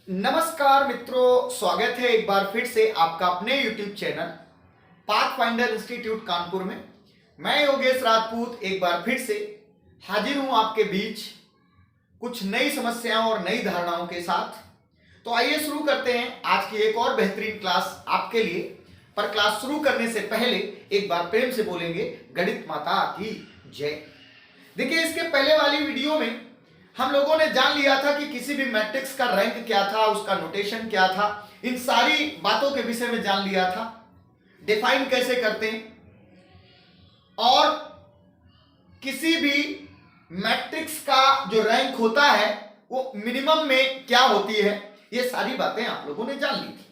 नमस्कार मित्रों, स्वागत है एक बार फिर से आपका अपने YouTube channel pathfinder institute Kanpur में। मैं योगेश राजपूत एक बार फिर से हाजिर हूं आपके बीच कुछ नई समस्याओं और नई धारणाओं के साथ। तो आइए शुरू करते हैं आज की एक और बेहतरीन क्लास आपके लिए। पर क्लास शुरू करने से पहले एक बार प्रेम से बोलेंगे गणित माता की जय। देखिए, इसके पहले वाली वीडियो में हम लोगों ने जान लिया था कि किसी भी मैट्रिक्स का रैंक क्या था, उसका नोटेशन क्या था, इन सारी बातों के विषय में जान लिया था। डिफाइन कैसे करते हैं और किसी भी मैट्रिक्स का जो रैंक होता है वो मिनिमम में क्या होती है, ये सारी बातें आप लोगों ने जान ली थी।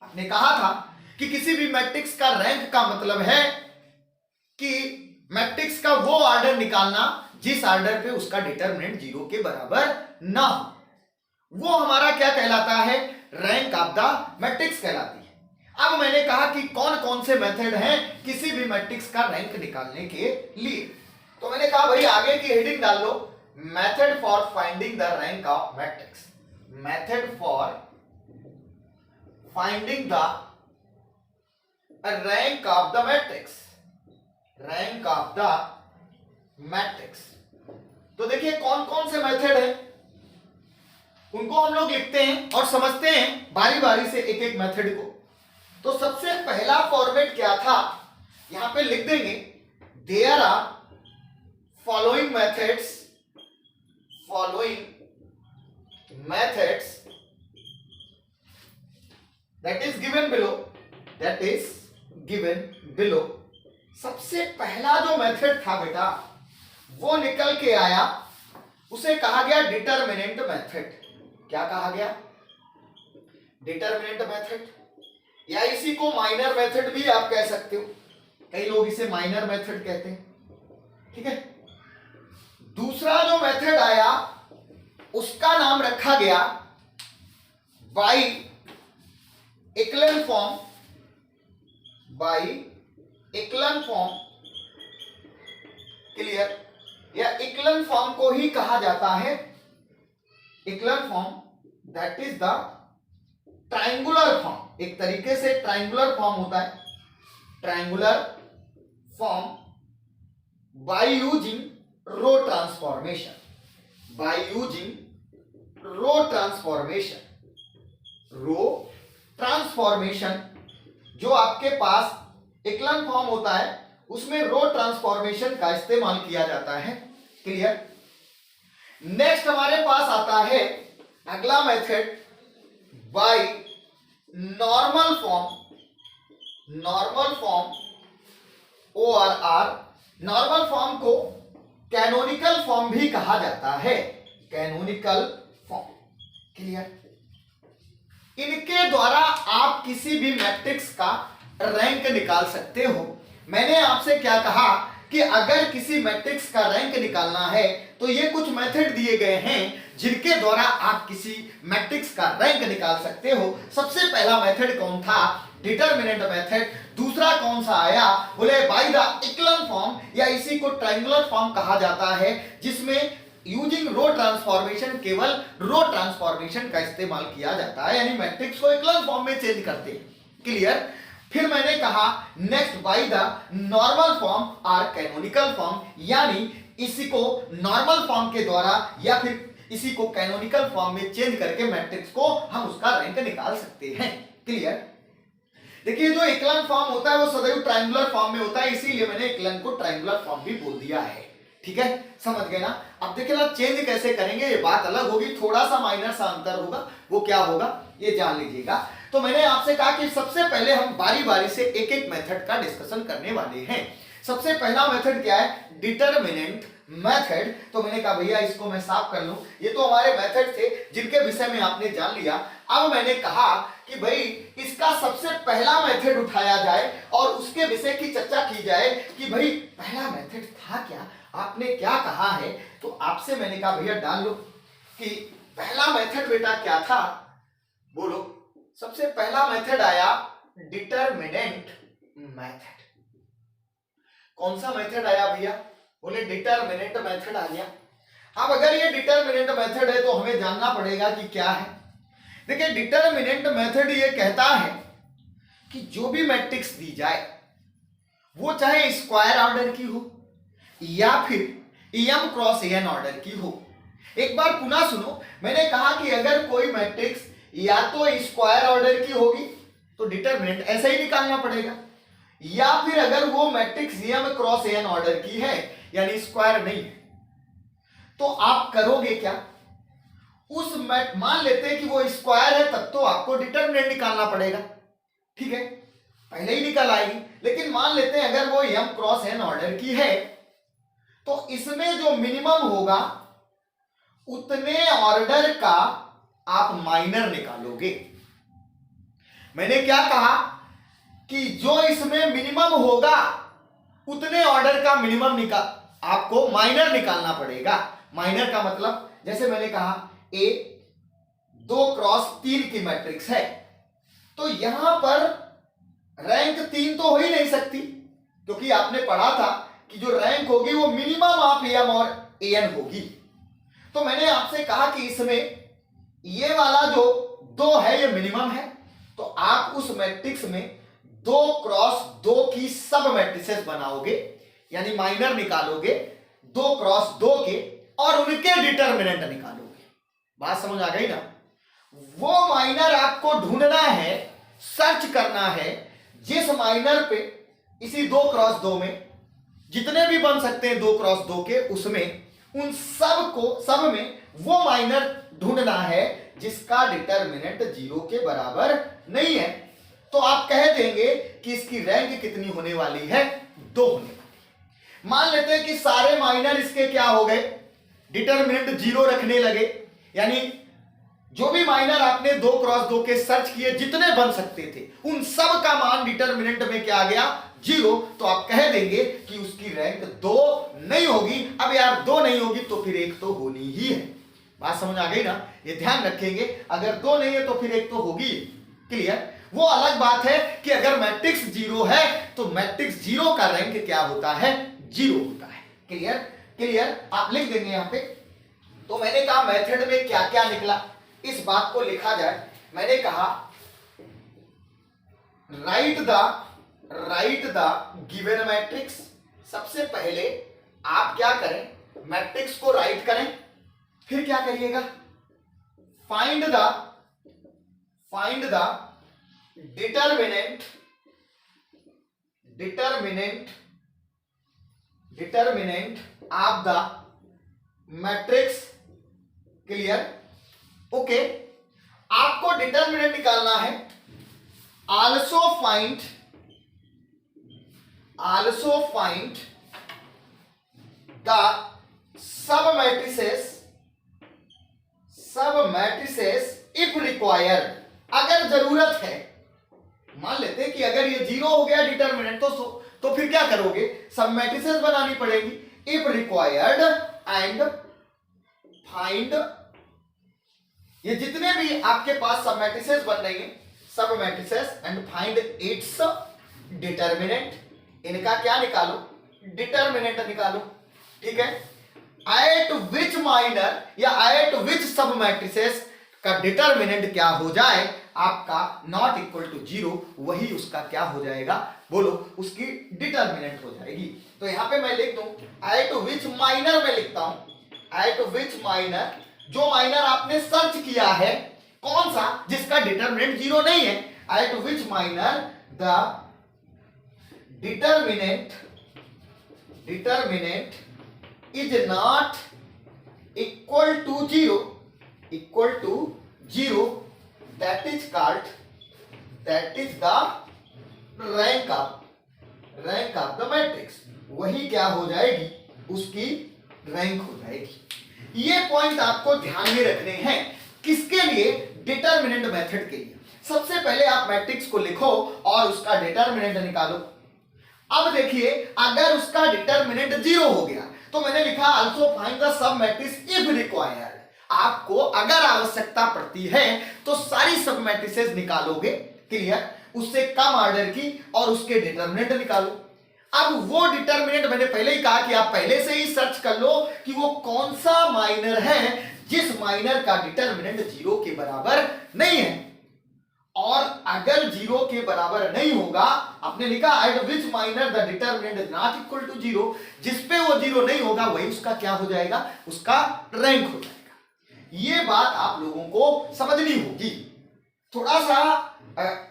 आपने कहा था कि किसी भी मैट्रिक्स का रैंक का मतलब है कि मैट्रिक्स का वो ऑर्डर निकालना जिस ऑर्डर पे उसका डिटरमिनेंट 0 के बराबर ना हो, वो हमारा क्या कहलाता है, रैंक ऑफ द मैट्रिक्स कहलाती है। अब मैंने कहा कि कौन कौन से मेथड हैं किसी भी मैट्रिक्स का रैंक निकालने के लिए। तो मैंने कहा भाई आगे की हेडिंग डाल लो, method for finding the rank of matrix. Method for finding the rank of the matrix, rank of the matrix. तो देखिए कौन कौन से मेथड है उनको हम लोग लिखते हैं और समझते हैं बारी बारी से एक एक मेथड को। तो सबसे पहला फॉर्मेट क्या था, यहां पे लिख देंगे, there are following methods, following methods that is given below, that is given below. सबसे पहला जो मेथड था बेटा वो निकल के आया, उसे कहा गया डिटरमिनेंट मेथड। क्या कहा गया, डिटरमिनेंट मेथड, या इसी को माइनर मेथड भी आप कह सकते हो, कई लोग इसे माइनर मेथड कहते हैं। ठीक है, दूसरा जो मेथड आया उसका नाम रखा गया by echelon form, by echelon form. Clear, या इक्लन फॉर्म को ही कहा जाता है echelon form, that is the triangular form. एक तरीके से ट्रायंगुलर फॉर्म होता है, triangular form by using row transformation, by using row transformation. Row transformation जो आपके पास इक्लन फॉर्म होता है उसमें रो ट्रांसफॉर्मेशन का इस्तेमाल किया जाता है। क्लियर। नेक्स्ट हमारे पास आता है अगला method by normal form, normal form ORR। Normal form को कैनोनिकल फॉर्म भी कहा जाता है, कैनोनिकल फॉर्म। क्लियर। इनके द्वारा आप किसी भी मैट्रिक्स का रैंक निकाल सकते हो। मैंने आपसे क्या कहा कि अगर किसी मैट्रिक्स का रैंक निकालना है तो ये कुछ मेथड दिए गए हैं जिनके द्वारा आप किसी मैट्रिक्स का रैंक निकाल सकते हो। सबसे पहला मेथड कौन था, डिटरमिनेंट मेथड। दूसरा कौन सा आया, बोले बाय द इक्लन फॉर्म, या इसी को ट्रायंगुलर फॉर्म कहा जाता है जिसमें यूजिंग रो ट्रांसफॉर्मेशन, केवल रो ट्रांसफॉर्मेशन का इस्तेमाल किया जाता है, यानी मैट्रिक्स को इक्लन फॉर्म में चेंज करते हैं। क्लियर। फिर मैंने कहा next by the normal form और कैनोनिकल फॉर्म, यानी इसी को नॉर्मल फॉर्म के द्वारा या फिर इसी को कैनोनिकल फॉर्म में चेंज करके मैट्रिक्स को हम उसका रैंक निकाल सकते हैं। क्लियर। देखिए जो इक्लन फॉर्म होता है वो सदैव ट्रायंगुलर फॉर्म में होता है, इसीलिए मैंने इक्लन को ट्रायंगुलर फॉर्म भी बोल दिया है। ठीक है, समझ गए ना। अब देखिए ना चेंज कैसे करेंगे, ये बात अलग होगी, थोड़ा सा माइनर सा अंतर होगा, वो क्या होगा ये जान लीजिएगा। तो मैंने आपसे कहा कि सबसे पहले हम बारी बारी से एक एक मेथड का डिस्कशन करने वाले हैं। सबसे पहला मेथड क्या है, डिटरमिनेंट मेथड। तो मैंने कहा भैया इसको मैं साफ कर लूं, ये तो हमारे मेथड थे जिनके विषय में आपने जान लिया। अब मैंने कहा कि भाई इसका सबसे पहला मेथड उठाया जाए और उसके विषय की चर्चा की जाए कि भाई पहला मेथड था क्या, आपने क्या कहा है। तो आपसे मैंने कहा भैया डाल लो कि पहला मेथड बेटा क्या था, बोलो। सबसे पहला मेथड आया डिटरमिनेंट मेथड। कौन सा मेथड आया भैया, बोले डिटरमिनेंट मेथड आ गया। अब अगर ये डिटरमिनेंट मेथड है तो हमें जानना पड़ेगा कि क्या है। देखिए डिटरमिनेंट मेथड ये कहता है कि जो भी मैट्रिक्स दी जाए वो चाहे स्क्वायर ऑर्डर की हो या फिर एम क्रॉस एन ऑर्डर की हो। एक बार पुनः सुनो, मैंने कहा कि अगर कोई मैट्रिक्स या तो स्क्वायर ऑर्डर की होगी तो डिटरमिनेंट ऐसा ही निकालना पड़ेगा, या फिर अगर वो matrix M cross N order की है यानी स्क्वायर नहीं है तो आप करोगे क्या, उस मान लेते हैं कि वो स्क्वायर है तब तो आपको डिटरमिनेंट निकालना पड़ेगा, ठीक है, पहले ही निकल आएगी। लेकिन मान लेते हैं अगर वो एम क्रॉस एन ऑर्डर की है तो इसमें जो मिनिमम होगा उतने ऑर्डर का आप माइनर निकालोगे। मैंने क्या कहा कि जो इसमें मिनिमम होगा उतने ऑर्डर का मिनिमम आपको माइनर निकालना पड़ेगा। माइनर का मतलब जैसे मैंने कहा ए 2 क्रॉस 3 की मैट्रिक्स है तो यहां पर रैंक 3 तो हो ही नहीं सकती, क्योंकि आपने पढ़ा था कि जो रैंक होगी वो मिनिमम ऑफ एम और एन होगी। तो मैंने आपसे कहा कि इसमें ये वाला जो 2 है ये मिनिमम है, तो आप उस मैट्रिक्स में 2 क्रॉस 2 की सब मैट्रिसेस बनाओगे यानी माइनर निकालोगे 2 क्रॉस 2 के और उनके डिटरमिनेंट निकालोगे। बात समझ आ गई ना? वो माइनर आपको ढूंढना है, सर्च करना है जिस माइनर पे इसी 2 क्रॉस 2 में जितने भी बन सकते हैं 2 क्रॉस 2 के, उसमें उन सब में वो माइनर ढूंढना है जिसका डिटरमिनेंट 0 के बराबर नहीं है। तो आप कह देंगे कि इसकी रैंक कितनी होने वाली है, 2 होने वाली है। मान लेते हैं कि सारे माइनर इसके क्या हो गए, डिटरमिनेंट 0 रखने लगे, यानी जो भी माइनर आपने 2 क्रॉस 2 के सर्च किए जितने बन सकते थे उन सब का मान डिटरमिनेंट में क्या आ गया, 0। तो आप कह देंगे कि उसकी रैंक 2 नहीं होगी। अब यार 2 नहीं होगी तो फिर 1 तो होनी ही है। बात समझ आ गई ना? ये ध्यान रखेंगे, अगर 2 नहीं है तो फिर 1 तो होगी। क्लियर? वो अलग बात है कि अगर मैट्रिक्स 0 है तो मैट्रिक्स 0 का रैंक क्या होता है, 0 होता है। क्लियर? क्लियर? आप लिख देंगे यहां पे। तो मैंने कहा मेथड में क्या क्या निकला, इस बात को लिखा जाए। मैंने कहा राइट द गिवन मैट्रिक्स। सबसे पहले आप क्या करें, मैट्रिक्स को राइट करें, फिर क्या करिएगा, find the determinant of the matrix. Clear? Okay, आपको डिटरमिनेंट निकालना है। Also find the sub matrices if required. अगर जरूरत है, मान लेते हैं कि अगर ये 0 हो गया डिटरमिनेंट तो फिर क्या करोगे, सब मैट्रिसेस बनानी पड़ेगी। इफ रिक्वायर्ड एंड फाइंड, ये जितने भी आपके पास सब मैट्रिसेस बन रही हैं, सब matrices, and find its determinant. इनका क्या निकालो, डिटरमिनेंट निकालो। ठीक है? एट विच माइनर या एट विच सब मैट्रिसेस का डिटरमिनेंट क्या हो जाए आपका नॉट इक्वल टू 0, वही उसका क्या हो जाएगा, बोलो, उसकी डिटरमिनेंट हो जाएगी। तो यहां पे मैं लिख दूं एट विच माइनर, में लिखता हूं एट विच माइनर, जो माइनर आपने सर्च किया है, कौन सा, जिसका डिटरमिनेंट 0 नहीं है, at which minor the determinant is not equal to 0, that is the rank of the matrix। वही क्या हो जाएगी, उसकी रैंक हो जाएगी। ये पॉइंट आपको ध्यान में रखने हैं, किसके लिए, डिटरमिनेंट मेथड के लिए। सबसे पहले आप मैट्रिक्स को लिखो और उसका डिटरमिनेंट निकालो। अब देखिए, अगर उसका डिटरमिनेंट 0 हो गया तो मैंने लिखा also find the sub matrix if required. आपको अगर आवश्यकता पड़ती है तो सारी सब मैट्रिसेस निकालोगे। क्लियर? उससे कम ऑर्डर की और उसके डिटरमिनेंट निकालो। अब वो डिटरमिनेंट मैंने पहले ही कहा कि आप पहले से ही सर्च कर लो कि वो कौन सा माइनर है जिस माइनर का डिटरमिनेंट 0 के बराबर नहीं है। और अगर 0 के बराबर नहीं होगा, आपने लिखा at which minor the determinant is not equal to 0, जिसपे वो 0 नहीं होगा वही उसका क्या हो जाएगा, उसका रैंक हो जाएगा। ये बात आप लोगों को समझनी होगी। थोड़ा सा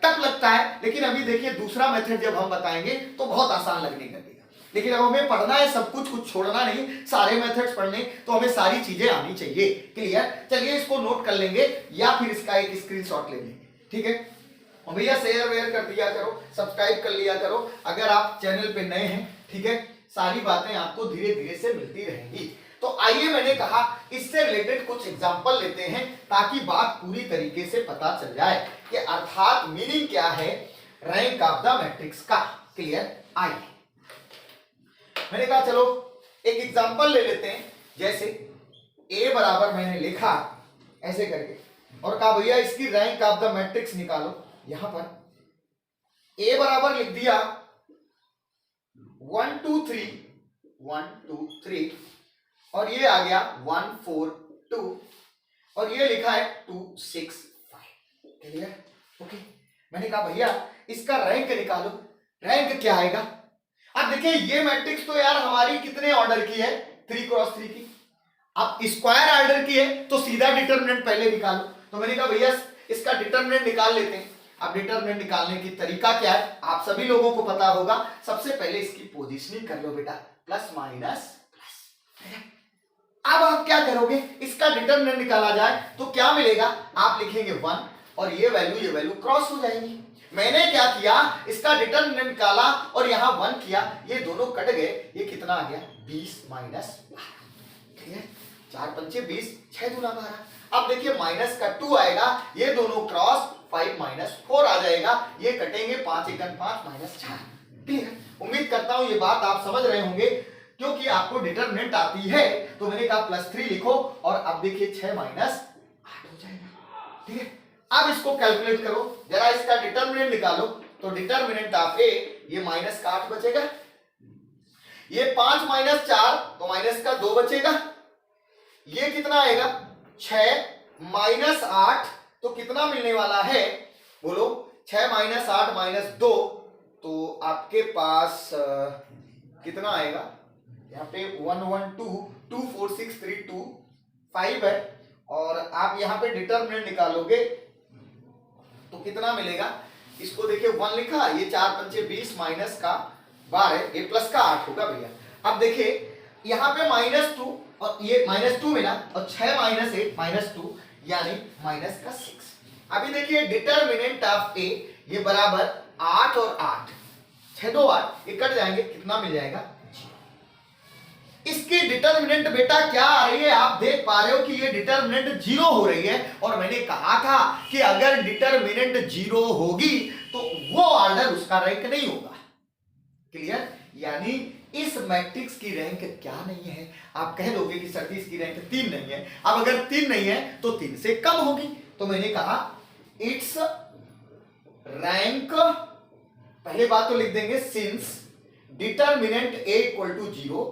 टफ लगता है, लेकिन अभी देखिए दूसरा मेथड जब हम बताएंगे तो बहुत आसान लगने लगेगा। लेकिन अब हमें पढ़ना है सब कुछ, कुछ छोड़ना नहीं, सारे मेथड्स पढ़ने, तो हमें सारी चीजें आनी चाहिए। क्लियर? चलिए इसको नोट कर लेंगे या फिर इसका एक स्क्रीनशॉट ले लेंगे। ठीक है, और भैया शेयर वेयर कर दिया करो, सब्सक्राइब कर लिया करो अगर आप चैनल पे नए हैं। ठीक है, सारी बातें आपको धीरे धीरे से मिलती रहेंगी। तो आइए, मैंने कहा इससे रिलेटेड कुछ एग्जांपल लेते हैं ताकि बात पूरी तरीके से पता चल जाए कि अर्थात मीनिंग क्या है रैंक ऑफ द मैट्रिक्स का। क्लियर? आइए, मैंने कहा चलो एक एग्जांपल ले लेते हैं। जैसे a बराबर मैंने लिखा ऐसे करके और कहा भैया इसकी रैंक ऑफ द मैट्रिक्स निकालो। यहां पर a बराबर लिख दिया 1 2 3 1 2 3 और ये आ गया 1 4 2 और ये लिखा है 2 6 5। क्लियर? ओके, मैंने कहा भैया इसका रैंक निकालो। रैंक क्या आएगा? अब देखिए ये मैट्रिक्स तो यार हमारी कितने ऑर्डर की है, 3 क्रॉस 3 की। अब स्क्वायर ऑर्डर की है तो सीधा डिटरमिनेंट पहले निकालो। तो मैंने कहा भैया इसका डिटरमिनेंट निकाल लेते हैं। अब डिटरमिनेंट निकालने की तरीका क्या है आप सभी लोगों को पता होगा। सबसे पहले इसकी पोजीशनिंग कर लो बेटा, प्लस माइनस प्लस। अब आप क्या करोगे, इसका डिटरमिनेंट निकाला जाए तो क्या मिलेगा, आप लिखेंगे 1 और ये वैल्यू क्रॉस हो जाएंगी। मैंने क्या किया, इसका डिटरमिनेंट निकाला और यहां 1 किया, ये दोनों कट गए, ये कितना आ गया 20 माइनस 12। 4 पंचे 20, 6 दूना 12। अब देखिए माइनस का 2 आएगा, ये दोनों क्रॉस 5 माइनस 4 आ जाएगा, ये कटेंगे 5 एकन 5 माइनस 4। क्लियर? उम्मीद करता हूं ये बात आप समझ रहे होंगे क्योंकि आपको डिटरमिनेंट आती है। तो मैंने कहा +3 लिखो और अब देखिए 6 माइनस 8 हो जाएगा। ठीक है, अब इसको कैलकुलेट करो, जरा इसका डिटरमिनेंट निकालो। तो डिटरमिनेंट ऑफ ए, ये माइनस का 8 बचेगा, ये 5 माइनस 4 तो माइनस का 2 बचेगा, ये कितना आएगा 6 माइनस 8 तो कितना मिलने वाला है बोलो, 6 माइनस 8 माइनस 2 तो आपके पास कितना आएगा, यहाँ पे 1 1 2 2 4 6 3 2 5 है और आप यहाँ पे डिटरमिनेंट निकालोगे तो कितना मिलेगा। इसको देखिए 1 लिखा, ये 4 पंचे 20 माइनस का 12, ये प्लस का 8 होगा भैया। अब देखिए यहाँ पे -2 और ये -2 मिला और 6 माइनस 8 -2 यानी माइनस का 6। अभी देखिए डिटरमिनेंट ऑफ ए, ये बराबर 8 और 8, 6 2 8, ये कट जाएंगे, कितना मिल जाएगा। इसकी डिटरमिनेंट बेटा क्या आ रही है, आप देख पा रहे हो कि ये डिटरमिनेंट 0 हो रही है और मैंने कहा था कि अगर डिटरमिनेंट 0 होगी तो वो ऑर्डर उसका रैंक नहीं होगा। क्लियर? यानी इस मैट्रिक्स की रैंक क्या नहीं है, आप कह दोगे कि सर इसकी रैंक 3 नहीं है। अब अगर 3 नहीं है तो 3 से कम होगी। तो मैंने कहा इट्स रैंक, पहले बात तो लिख देंगे since determinant A equal to 0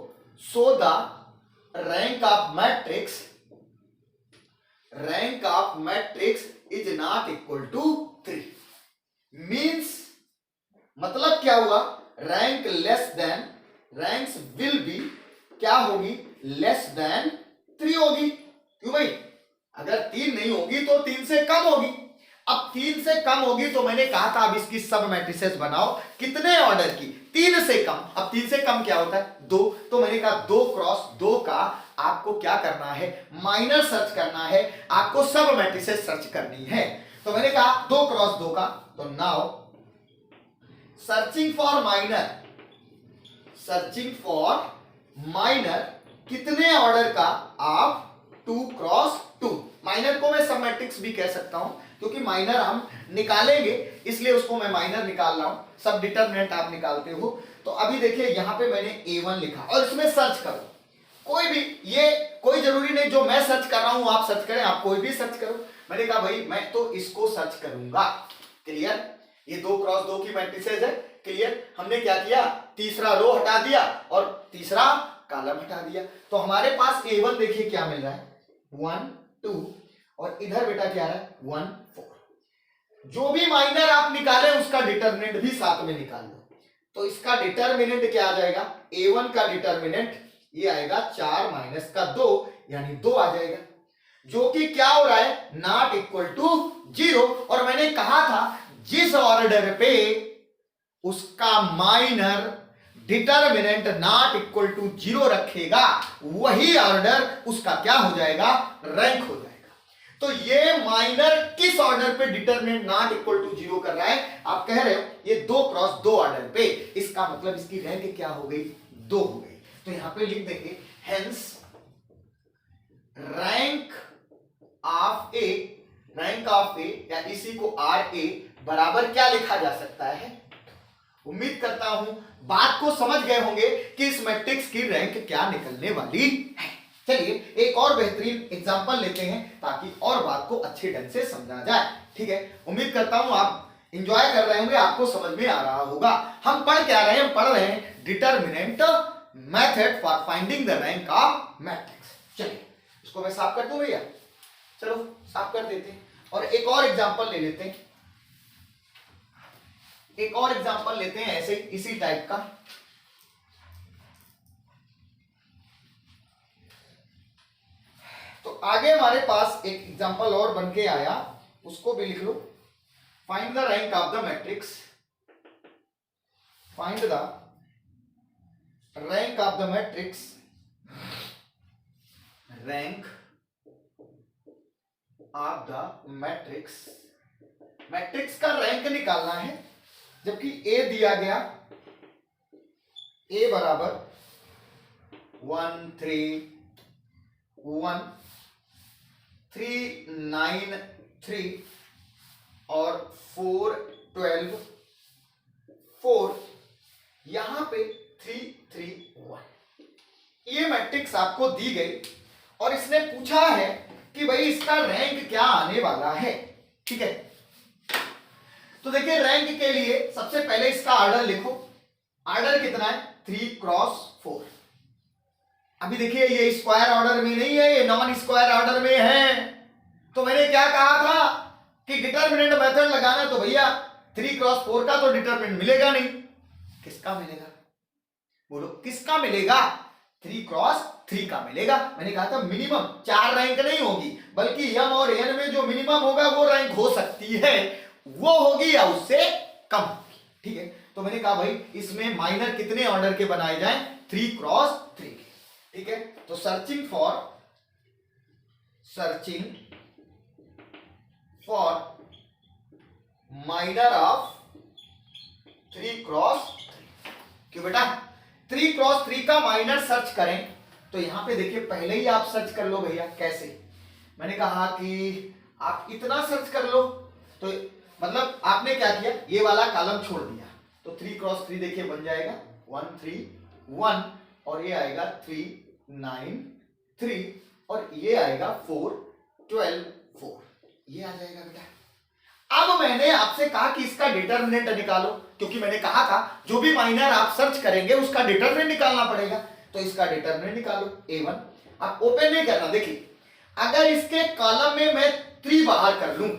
so the rank of matrix is not equal to 3 means मतलब क्या हुआ, rank less than, ranks will be क्या होगी, लेस देन 3 होगी। क्यों भाई, अगर 3 नहीं होगी तो 3 से कम होगी। अब 3 से कम होगी तो मैंने कहा था अब इसकी सब मैट्रिसेस बनाओ, कितने ऑर्डर की, 3 से कम। अब 3 से कम क्या होता है 2, तो मैंने कहा 2 क्रॉस 2 का आपको क्या करना है, माइनर सर्च करना है, आपको सब मैट्रिसेस सर्च करनी है। तो मैंने कहा 2 क्रॉस 2 का, तो नाउ सर्चिंग फॉर माइनर कितने ऑर्डर का, आप 2 क्रॉस 2। माइनर को मैं सब मैट्रिक्स भी कह सकता हूं क्योंकि माइनर हम निकालेंगे इसलिए उसको मैं माइनर निकाल रहा हूं, सब डिटरमिनेंट आप निकालते हो। तो अभी देखिए यहां पे मैंने A1 लिखा और इसमें सर्च करो, कोई भी, ये कोई जरूरी नहीं जो मैं सर्च कर रहा हूं आप सर्च करें, आप कोई भी सर्च करो। मैंने कहा भाई मैं तो इसको सर्च करूंगा। क्लियर? ये 2 क्रॉस 2 की मैट्रिसेस है। क्लियर? हमने क्या किया, तीसरा रो हटा दिया और तीसरा कॉलम हटा दिया। तो हमारे पास A1 देखिए क्या मिल रहा है, 1 2 और इधर बेटा क्या है 1 4। जो भी माइनर आप निकाले उसका डिटरमिनेंट भी साथ में निकाल लो। तो इसका डिटरमिनेंट क्या आ जाएगा, A1 का डिटरमिनेंट ये आएगा 4 माइनस का 2 यानी 2 आ जाएगा, जो कि क्या हो रहा है नॉट इक्वल टू 0। और मैंने कहा था जिस ऑर्डर पे उसका minor determinant not equal to 0 रखेगा वही ऑर्डर उसका क्या हो जाएगा, रैंक हो जाएगा। तो ये माइनर किस ऑर्डर पे डिटरमिनेंट नॉट इक्वल टू 0 कर रहा है, आप कह रहे हो ये 2 क्रॉस 2 ऑर्डर पे, इसका मतलब इसकी रैंक क्या हो गई, 2 हो गई। तो यहां पे लिख देंगे hence rank of A, rank of A या इसी को आर ए बराबर क्या लिखा जा सकता है। उम्मीद करता हूं बात को समझ गए होंगे कि इस मैट्रिक्स की रैंक क्या निकलने वाली है। चलिए एक और बेहतरीन एग्जांपल लेते हैं ताकि और बात को अच्छे ढंग से समझा जाए। ठीक है, उम्मीद करता हूं आप एंजॉय कर रहे होंगे, आपको समझ में आ रहा होगा। हम पढ़ क्या रहे हैं, हम पढ़ रहे हैं determinant method for finding the rank of matrix. चलिए इसको मैं साफ कर दूं भैया, चलो साफ कर देते हैं और एक और एग्जांपल ले लेते हैं। एक और एग्जांपल लेते हैं ऐसे इसी टाइप का। तो आगे हमारे पास एक एग्जांपल और बन के आया, उसको भी लिख लो। Find the rank of the matrix, find the rank of the matrix, rank of the matrix. Matrix का रैंक निकालना है, जबकि ए दिया गया, ए बराबर 1 3 1 3 9 3 और 4 12 4, यहां पे 3 3 1 ये मैट्रिक्स आपको दी गई और इसने पूछा है कि भाई इसका रैंक क्या आने वाला है। ठीक है, तो देखिए रैंक के लिए सबसे पहले इसका ऑर्डर लिखो। ऑर्डर कितना है 3 क्रॉस 4। अभी देखिए ये स्क्वायर ऑर्डर में नहीं है, ये नॉन स्क्वायर ऑर्डर में है। तो मैंने क्या कहा था कि डिटरमिनेंट मेथड लगाना, तो भैया 3 क्रॉस 4 का तो डिटरमिनेंट मिलेगा नहीं, किसका मिलेगा, बोलो किसका मिलेगा, 3 क्रॉस 3 का मिलेगा। मैंने कहा था मिनिमम 4 रैंक नहीं होगी, बल्कि m और n में जो मिनिमम होगा वो रैंक हो सकती है, वो होगी या उससे कम होगी। ठीक है, तो मैंने कहा भाई इसमें माइनर कितने ऑर्डर के बनाए जाएं, 3 क्रॉस 3 के। ठीक है, तो searching for minor of 3 cross 3। क्यों बेटा 3 क्रॉस 3 का माइनर सर्च करें, तो यहां पे देखिए पहले ही आप सर्च कर लो भैया। कैसे, मैंने कहा कि आप इतना सर्च कर लो, तो मतलब आपने क्या किया, ये वाला कॉलम छोड़ दिया, तो 3 क्रॉस 3 देखिए बन जाएगा 1 3 1 और ये आएगा 3 9 3 और ये आएगा 4 12 4, ये आ जाएगा बेटा। अब मैंने आपसे कहा कि इसका डिटरमिनेंट निकालो, क्योंकि मैंने कहा था जो भी माइनर आप सर्च करेंगे उसका डिटरमिनेंट निकालना पड़ेगा। तो इसका डिटरमिनेंट निकालो A1। आप ओपन नहीं करना, देखिए अगर इसके कॉलम में मैं 3 बाहर कर लूं,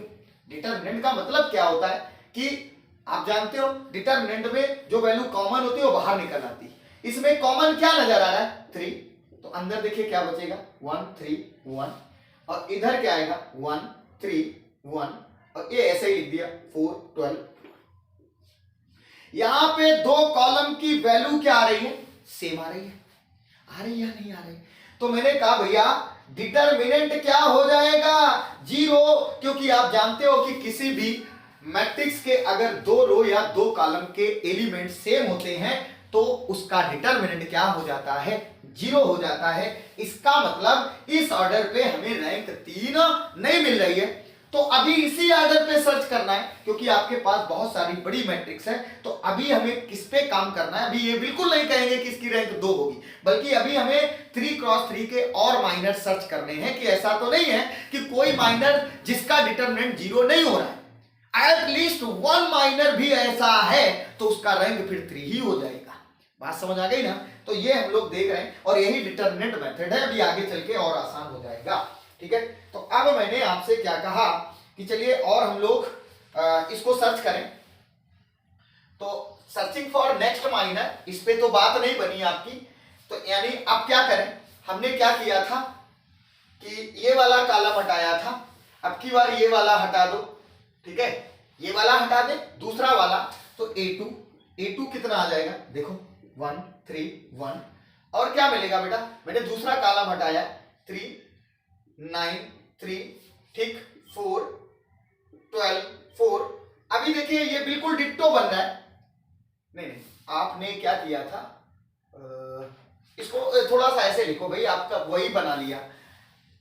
डिटरमिनेंट का मतलब क्या होता है कि आप जानते हो डिटरमिनेंट में जो वैल्यू कॉमन होती है वो बाहर निकल आती है। इसमें कॉमन क्या नजर आ रहा है 3, तो अंदर देखिए क्या बचेगा 1 3 1 और इधर क्या आएगा 1 3 1 और ये ऐसे ही लिख दिया 4 12। यहां पे 2 कॉलम की वैल्यू क्या आ रही है, सेम आ रही है, आ रही है या नहीं आ रही। तो मैंने कहा भैया डिटरमिनेंट क्या हो जाएगा 0, क्योंकि आप जानते हो कि किसी भी मैट्रिक्स के अगर 2 रो या 2 कॉलम के एलिमेंट सेम होते हैं तो उसका डिटरमिनेंट क्या हो जाता है 0 हो जाता है। इसका मतलब इस ऑर्डर पे हमें रैंक 3 नहीं मिल रही है, तो अभी इसी ऑर्डर पे सर्च करना है, क्योंकि आपके पास बहुत सारी बड़ी मैट्रिक्स है। तो अभी हमें किस पे काम करना है, अभी ये बिल्कुल नहीं कहेंगे कि इसकी रैंक 2 होगी, बल्कि अभी हमें 3 क्रॉस 3 के और माइनर सर्च करने हैं कि ऐसा तो नहीं है कि कोई माइनर जिसका डिटरमिनेंट 0 नहीं हो रहा है, एटलीस्ट 1 माइनर भी ऐसा है तो उसका रैंक फिर 3 ही हो जाएगा। बात समझ आ गई ना। तो ये हम लोग देख रहे हैं और यही डिटरमिनेंट मेथड है, अभी आगे चल के और आसान हो जाएगा। ठीक है, तो अब मैंने आपसे क्या कहा कि चलिए और हम लोग इसको सर्च करें। तो सर्चिंग फॉर नेक्स्ट माइनर, इस पे तो बात नहीं बनी आपकी, तो यानी अब क्या करें, हमने क्या किया था कि ये वाला कॉलम हटाया था, अब की बार ये वाला हटा दो, ठीक है, ये वाला हटा दे, दूसरा वाला, तो A2 कितना आ जाएगा, देखो 1 3 1, और क्या मिलेगा बेटा, मैंने दूसरा कॉलम हटाया 3 9 3, ठीक, 4 12 4। अभी देखिए ये बिल्कुल डिट्टो बन रहा है, नहीं आपने क्या किया था, इसको थोड़ा सा ऐसे लिखो भाई, आपका वही बना लिया,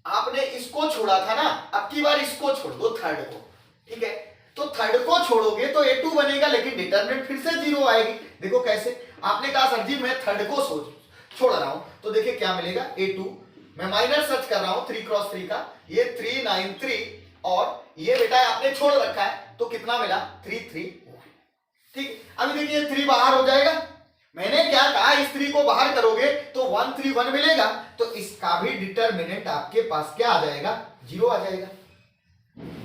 आपने इसको छोड़ा था ना, अब की बार इसको छोड़ दो, थर्ड को, ठीक है, तो थर्ड को छोड़ोगे तो A2 बनेगा, लेकिन डिटरमिनेंट फिर से 0 आएगी। देखो कैसे, आपने कहा सर जी मैं थर्ड को छोड़ रहा हूं, तो देखिए क्या मिलेगा, A2, मैं माइनर सर्च कर रहा हूं 3 क्रॉस 3 का, ये 3 9 3, और ये बेटा आपने छोड़ रखा है, तो कितना मिला 3 3 1, ठीक। अभी देखिए 3 बाहर हो जाएगा, मैंने क्या कहा, इस 3 को बाहर करोगे तो 1 3 1 मिलेगा, तो इसका भी डिटरमिनेंट आपके पास क्या आ जाएगा, 0 आ जाएगा,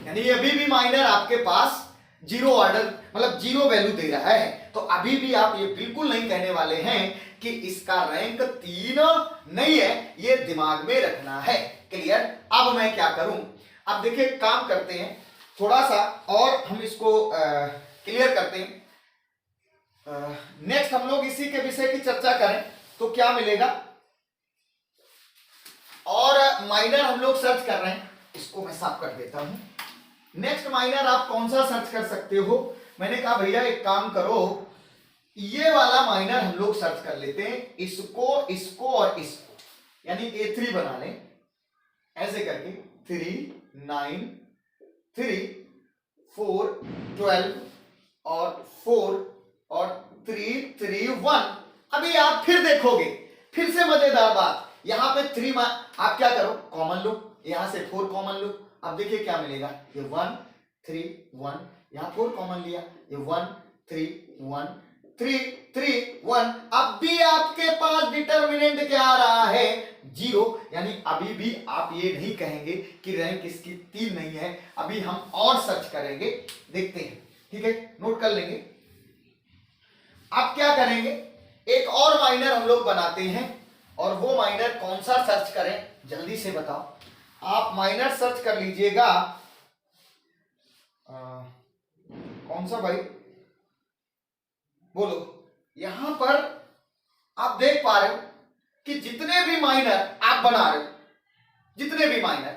यानी अभी भी माइनर आपके पास 0 ऑर्डर मतलब 0 वैल्यू दे रहा है। तो अभी भी आप ये बिल्कुल नहीं कहने वाले हैं कि इसका रैंक 3 नहीं है, ये दिमाग में रखना है, क्लियर। अब मैं क्या करूं, अब देखिए काम करते हैं थोड़ा सा और हम इसको क्लियर करते हैं। नेक्स्ट हम लोग इसी के विषय की चर्चा करें तो क्या मिलेगा, और माइनर हम लोग सर्च कर रहे हैं, इसको मैं साफ कर देता हूं। नेक्स्ट माइनर आप कौन सा सर्च कर सकते हो, मैंने कहा भैया एक काम करो, ये वाला माइनर हम लोग सर्च कर लेते हैं, इसको इसको और इसको, यानी A3 बना लें ऐसे करके, 3 9 3 4 12 और 4 और 3 3 1। अभी आप फिर देखोगे, फिर से मजेदार बात, यहां पे 3 आप क्या करो, कॉमन लो, यहां से 4 कॉमन लो, अब देखिए क्या मिलेगा, ये 1 3 1, यहां 4 कॉमन लिया, ये 1 3 1 3 3 1। अब भी आपके पास डिटरमिनेंट क्या आ रहा है, 0, यानी अभी भी आप ये नहीं कहेंगे कि रैंक इसकी 3 नहीं है, अभी हम और सर्च करेंगे, देखते हैं, ठीक है, नोट कर लेंगे। अब क्या करेंगे, एक और माइनर हम लोग बनाते हैं, और वो माइनर कौन सा सर्च करें, जल्दी से बताओ, आप माइनर सर्च कर लीजिएगा, कौन सा भाई बोलो। यहां पर आप देख पा रहे हो कि जितने भी माइनर आप बना रहे हो, जितने भी माइनर,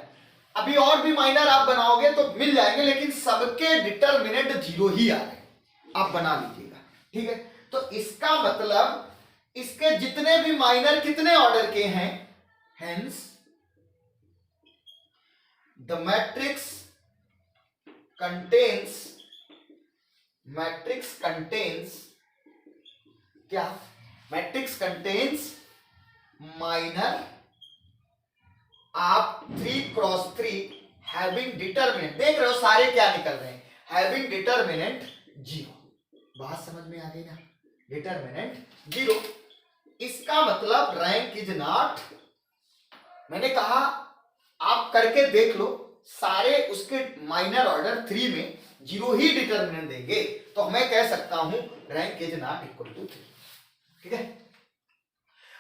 अभी और भी माइनर आप बनाओगे तो मिल जाएंगे, लेकिन सबके डिटरमिनेंट 0 ही आ रहे हैं, आप बना लीजिएगा, ठीक है। तो इसका मतलब इसके जितने भी माइनर कितने ऑर्डर के हैं, हेंस द मैट्रिक्स कंटेन्स क्या, मैट्रिक्स कंटेन्स माइनर आप 3 क्रॉस 3 हैविंग डिटरमिनेंट, देख रहे हो सारे क्या निकल रहे हैं, हैविंग डिटरमिनेंट 0, बात समझ में आ गई ना, डिटरमिनेंट 0। इसका मतलब रैंक इज नॉट, मैंने कहा आप करके देख लो, सारे उसके माइनर ऑर्डर 3 में 0 ही डिटरमिनेंट देंगे, तो मैं कह सकता हूं rank is not equal to 3, ठीक है।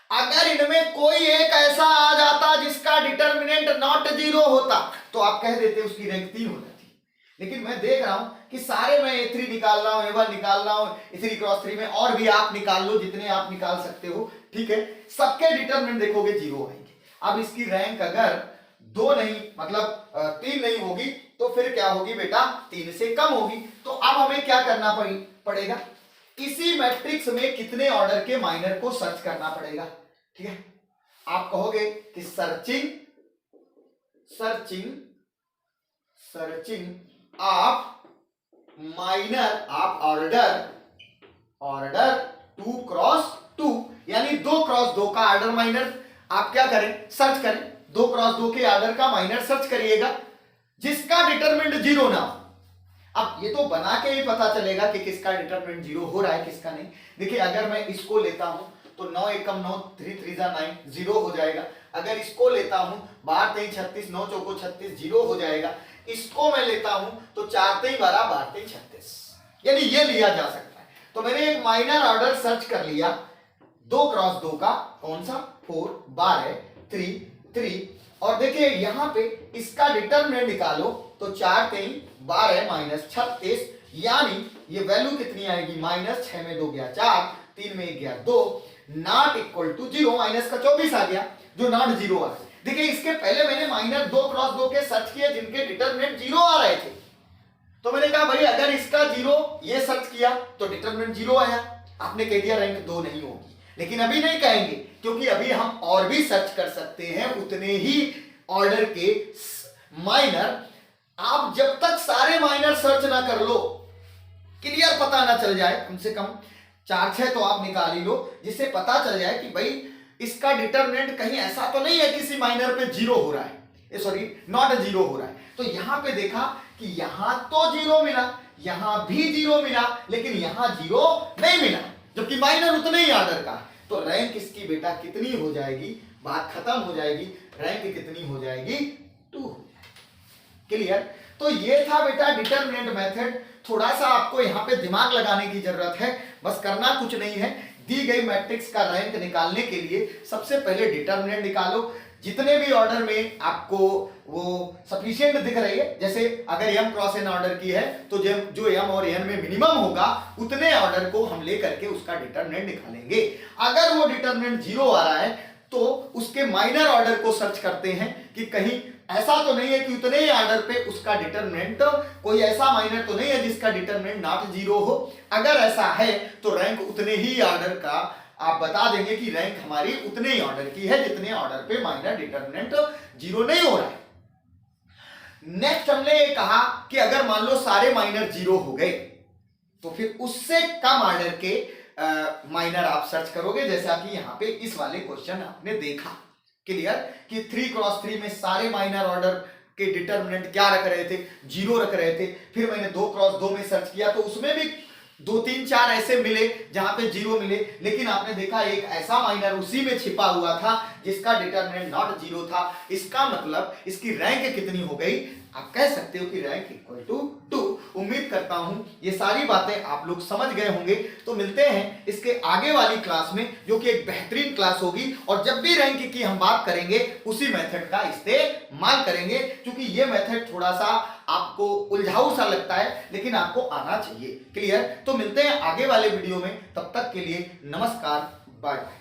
अगर इनमें कोई एक ऐसा आ जाता जिसका डिटरमिनेंट नॉट 0 होता, तो आप कह देते उसकी रैंक 3 हो जाती, लेकिन मैं देख रहा हूं कि सारे मैं A3 निकाल रहा हूं, A1 निकाल रहा हूं, 3 क्रॉस 3 में, और भी आप निकाल लो जितने आप निकाल सकते हो, ठीक है, सबके डिटरमिनेंट देखोगे 0 आएंगे। अब इसकी रैंक अगर 2 नहीं मतलब 3 नहीं होगी, तो फिर क्या होगी बेटा, 3 से कम होगी। तो अब हमें क्या करना पड़ेगा, इसी मैट्रिक्स में कितने ऑर्डर के माइनर को सर्च करना पड़ेगा, ठीक है। आप कहोगे कि सर्चिंग आप माइनर, आप ऑर्डर 2 क्रॉस 2, यानी 2 क्रॉस 2 का ऑर्डर माइनर आप क्या करें, सर्च करें, 2 क्रॉस 2 के ऑर्डर का माइनर सर्च करिएगा जिसका डिटरमिनेंट 0 ना हो। अब ये तो बना के ही पता चलेगा कि किसका डिटरमिनेंट 0 हो रहा है, किसका नहीं। देखिए अगर मैं इसको लेता हूं तो 9 एकम 9, 3 3 जा 9, 0 हो जाएगा। अगर इसको लेता हूं 12 3 36, 9 चौको 36, 0 हो जाएगा। इसको मैं लेता हूं तो 4 3 12, 12 3 36, यानी ये लिया जा सकता है। तो मैंने एक माइनर ऑर्डर सर्च कर लिया 2 क्रॉस 2 का, कौन सा 4 12 3 3, और देखिए यहां पे इसका डिटरमिनेंट निकालो तो 4 3 12 माइनस 36, यानी ये वैल्यू कितनी आएगी, माइनस 6 में 2 गया 4, 3 में 1 गया 2, नॉट इक्वल टू 0, माइनस का 24 आ गया जो नॉट 0 आ गया। देखिए इसके पहले मैंने माइनर 2 क्रॉस 2 के सर्च किए जिनके डिटरमिनेंट 0 आ रहे थे, तो मैंने कहा भाई अगर इसका 0 ये सर्च किया तो डिटरमिनेंट 0 आया, आपने कह दिया रैंक 2 नहीं होगी, लेकिन अभी नहीं कहेंगे क्योंकि अभी हम और भी सर्च कर सकते हैं उतने ही ऑर्डर के माइनर। आप जब तक सारे माइनर सर्च ना कर लो, क्लियर पता ना चल जाए, कम से कम 4-6 तो आप निकाल ही लो जिससे पता चल जाए कि भाई इसका डिटरमिनेंट कहीं ऐसा तो नहीं है किसी माइनर पे 0 हो रहा है, सॉरी नॉट 0 हो रहा है। तो यहां पे देखा कि यहां तो 0 मिला, यहां भी 0 मिला, लेकिन यहां 0 नहीं मिला, जबकि माइनर उतने ही ऑर्डर का। तो रैंक इसकी बेटा कितनी हो जाएगी, बात खत्म हो जाएगी, रैंक कितनी हो जाएगी 2। क्लियर। तो ये था बेटा डिटरमिनेंट मेथड। थोड़ा सा आपको यहाँ पे दिमाग लगाने की जरूरत है, बस करना कुछ नहीं है। दी गई मैट्रिक्स का रैंक निकालने के लिए सबसे पहले डिटरमिनेंट निकालो, जितने भी ऑर्डर में आपको वो सफिशिएंट दिख रही है, जैसे अगर m क्रॉस n ऑर्डर की है तो जो m और n में मिनिमम होगा उतने ऑर्डर को हम लेकर के उसका डिटरमिनेंट निकालेंगे। अगर वो डिटरमिनेंट 0 आ रहा है तो उसके माइनर ऑर्डर को सर्च करते हैं कि कहीं ऐसा तो नहीं है कि उतने ही ऑर्डर पे उसका डिटरमिनेंट, कोई ऐसा माइनर तो नहीं है जिसका डिटरमिनेंट नॉट 0 हो। अगर ऐसा है तो रैंक उतने ही ऑर्डर का आप बता देंगे कि रैंक हमारी उतने ही ऑर्डर की है जितने ऑर्डर पे माइनर डिटरमिनेंट 0 नहीं हो रहा है। नेक्स्ट हमने कहा कि अगर मान लो सारे माइनर 0 हो गए तो फिर उससे कम ऑर्डर के माइनर आप सर्च करोगे, जैसा कि यहां पे इस वाले क्वेश्चन आपने देखा। क्लियर कि 3 क्रॉस 3 में सारे माइनर ऑर्डर के डिटरमिनेंट क्या रख रहे थे, 0 रख रहे थे। फिर मैंने 2 क्रॉस 2 में सर्च किया तो उसमें भी 2 3 4 ऐसे मिले जहां पे 0 मिले, लेकिन आपने देखा एक ऐसा माइनर उसी में छिपा हुआ था जिसका डिटरमिनेंट नॉट 0 था। इसका मतलब इसकी रैंक कितनी हो गई, आप कह सकते हो कि रैंक इक्वल टू 2। उम्मीद करता हूं ये सारी बातें आप लोग समझ गए होंगे। तो मिलते हैं इसके आगे वाली क्लास में जो कि एक बेहतरीन क्लास होगी, और जब भी रैंक की हम बात करेंगे उसी मेथड का इस्तेमाल करेंगे, क्योंकि ये मेथड थोड़ा सा आपको उलझाऊ सा लगता है लेकिन आपको आना चाहिए। क्लियर। तो मिलते हैं आगे वाले वीडियो में, तब तक के लिए नमस्कार, बाय बाय।